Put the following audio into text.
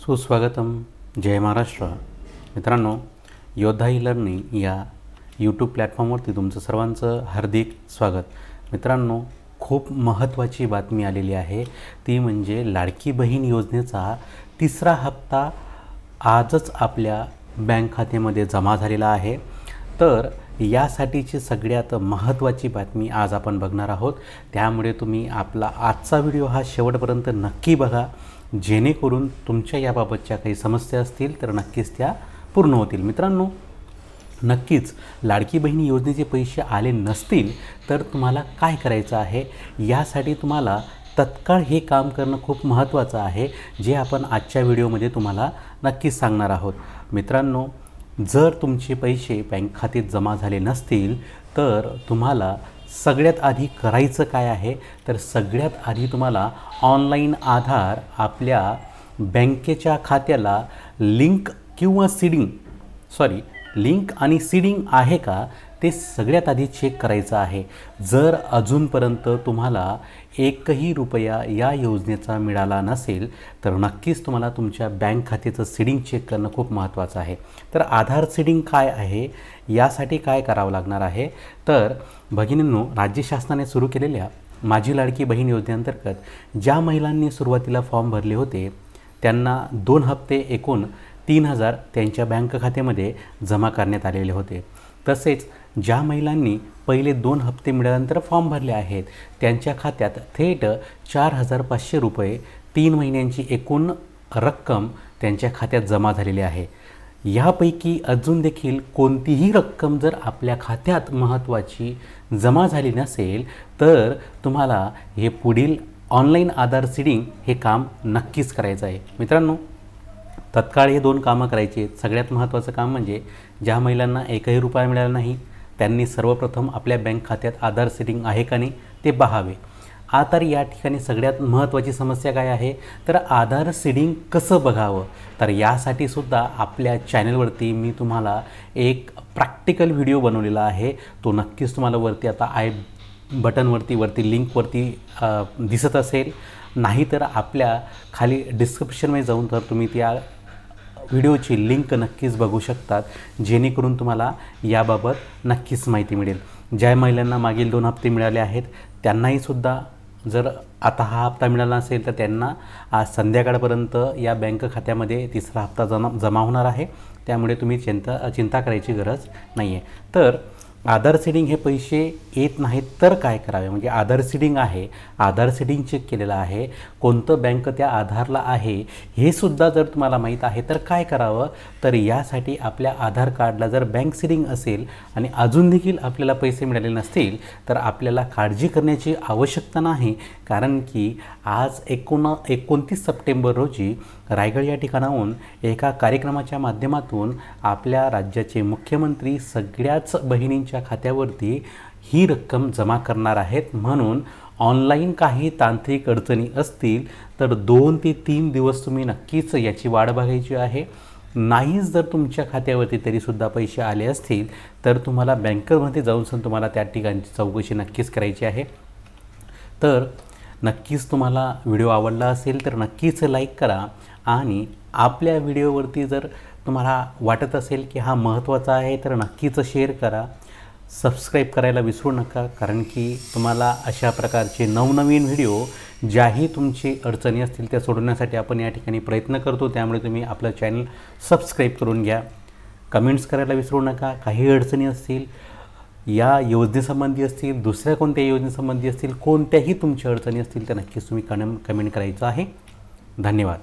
सुस्वागतम. जय महाराष्ट्र. मित्रांनो, योद्धा ई लर्निंग या यूट्यूब प्लॅटफॉर्मवरती तुमचं सर्वांचं हार्दिक स्वागत. मित्रांनो, खूप महत्त्वाची बातमी आलेली आहे. ती म्हणजे लाडकी बहीण योजनेचा तिसरा हप्ता आजच आपल्या बँक खात्यामध्ये जमा झालेला आहे. तर यासाठीची सगळ्यात महत्त्वाची बातमी आज आपण बघणार आहोत. त्यामुळे तुम्ही आपला आजचा व्हिडिओ हा शेवटपर्यंत नक्की बघा, जेणेकरून तुमच्या याबाबतच्या काही समस्या असतील तर नक्कीच त्या पूर्ण होतील. मित्रांनो, नक्कीच लाडकी बहीण योजनेचे पैसे आले नसतील तर तुम्हाला काय करायचं आहे, यासाठी तुम्हाला तत्काळ हे काम करणं खूप महत्त्वाचं आहे, जे आपण आजच्या व्हिडिओमध्ये तुम्हाला नक्कीच सांगणार आहोत. मित्रांनो, जर तुमचे पैसे बँक खात्यात जमा झाले नसतील तर तुम्हाला सगळ्यात आधी करायचं काय आहे, तर सगळ्यात आधी तुम्हाला ऑनलाईन आधार आपल्या बँकेच्या खात्याला लिंक आणि सीडिंग आहे का ते सगळ्यात आधी चेक करायचं आहे. जर अजूनपर्यंत तुम्हाला एकही रुपया या योजनेचा मिळाला नसेल तर नक्कीच तुम्हाला तुमच्या बँक खात्याचं सीडिंग चेक करणं खूप महत्त्वाचं आहे. तर आधार सीडिंग काय आहे, यासाठी काय करावं लागणार आहे, तर भगिनींनो, राज्य शासनाने सुरू केलेल्या माझी लाडकी बहीण योजनेअंतर्गत ज्या महिलांनी सुरुवातीला फॉर्म भरले होते त्यांना 2 हप्ते एकूण 3,000 त्यांच्या बँक खात्यामध्ये जमा करण्यात आलेले होते. तसेच ज्या महिलांनी पहिले 2 हप्ते मिळाल्यानंतर फॉर्म भरले आहेत त्यांच्या खात्यात थेट 4,500 रुपये 3 महिन्यांची एकूण रक्कम त्यांच्या खात्यात जमा झालेली आहे. यापैकी अजून देखील कोणतीही रक्कम जर आपल्या खात्यात महत्त्वाची जमा झाली नसेल तर तुम्हाला हे पुढील ऑनलाईन आधार सीडिंग हे काम नक्कीच करायचं आहे. मित्रांनो, तत्काळ हे 2 कामं करायची आहेत. सगळ्यात महत्त्वाचं काम म्हणजे ज्या महिलांना एकही रुपया मिळाला नाही त्यांनी सर्वप्रथम आपल्या बँक खात्यात आधार सीडिंग आहे का नाही ते पाहावे. तर या ठिकाणी सगळ्यात महत्त्वाची समस्या काय आहे, तर आधार सीडिंग कसं बघावं. तर यासाठी सुद्धा आपल्या चॅनलवरती मी तुम्हाला एक प्रॅक्टिकल व्हिडिओ बनवलेला आहे. तो नक्कीच तुम्हाला वरती आता वरती लिंकवरती दिसत असेल, नाहीतर आपल्या खाली डिस्क्रिप्शनमध्ये जाऊन तर तुम्ही त्या व्हिडिओची लिंक नक्कीच बघू शकतात, जेणेकरून तुम्हाला याबाबत नक्कीच माहिती मिळेल. ज्या महिलांना मागील 2 हप्ते मिळाले आहेत त्यांनाही सुद्धा जर आता हा हप्ता मिळाला असेल तर त्यांना आज संध्याकाळपर्यंत या बँक खात्यामध्ये तिसरा हप्ता जमा होणार आहे. त्यामुळे तुम्ही चिंता करायची गरज नाही आहे. तर आधार सीडिंग हे पैसे येत नाहीत तर काय करावे, म्हणजे आधार सीडिंग आहे, आधार सीडिंग चेक केलेलं आहे, कोणतं बँक त्या आधारला आहे हे सुद्धा जर तुम्हाला माहीत आहे तर काय करावं, तर यासाठी आपल्या आधार कार्डला जर बँक सीडिंग असेल आणि अजून देखील आपल्याला पैसे मिळाले नसतील तर आपल्याला काळजी करण्याची आवश्यकता नाही. कारण की आज 29 सप्टेंबर रोजी रायगड या ठिकाणाहून एका कार्यक्रमाच्या माध्यमातून आपल्या राज्याचे मुख्यमंत्री सगळ्याच बहिणींच्या खात्यावरती ही रक्कम जमा करणार आहेत. म्हणून ऑनलाईन काही तांत्रिक अडचणी असतील तर 2 ते 3 दिवस तुम्ही नक्कीच याची वाट बघायची आहे. नाहीच जर तुमच्या खात्यावरती तरीसुद्धा पैसे आले असतील तर तुम्हाला बँकेमध्ये जाऊन तुम्हाला त्या ठिकाणची चौकशी नक्कीच करायची आहे. तर नक्कीच तुम्हाला व्हिडिओ आवडला असेल तर नक्कीच लाईक करा आणि आपल्या व्हिडिओवरती जर तुम्हाला वाटत असेल की हा महत्त्वाचा आहे तर नक्कीच शेअर करा. सबस्क्राईब करायला विसरू नका, कारण की तुम्हाला अशा प्रकारचे नवनवीन व्हिडिओ ज्याही तुमची अडचणी असतील त्या सोडवण्यासाठी आपण या ठिकाणी प्रयत्न करतो. त्यामुळे तुम्ही आपलं चॅनल सबस्क्राईब करून घ्या. कमेंट्स करायला विसरू नका. काही अडचणी असतील या योजनेसंबंधी असतील, दुसऱ्या कोणत्याही योजनेसंबंधी असतील, कोणत्याही तुमच्या अडचणी असतील तर नक्कीच तुम्ही कमेंट करायचं आहे. धन्यवाद.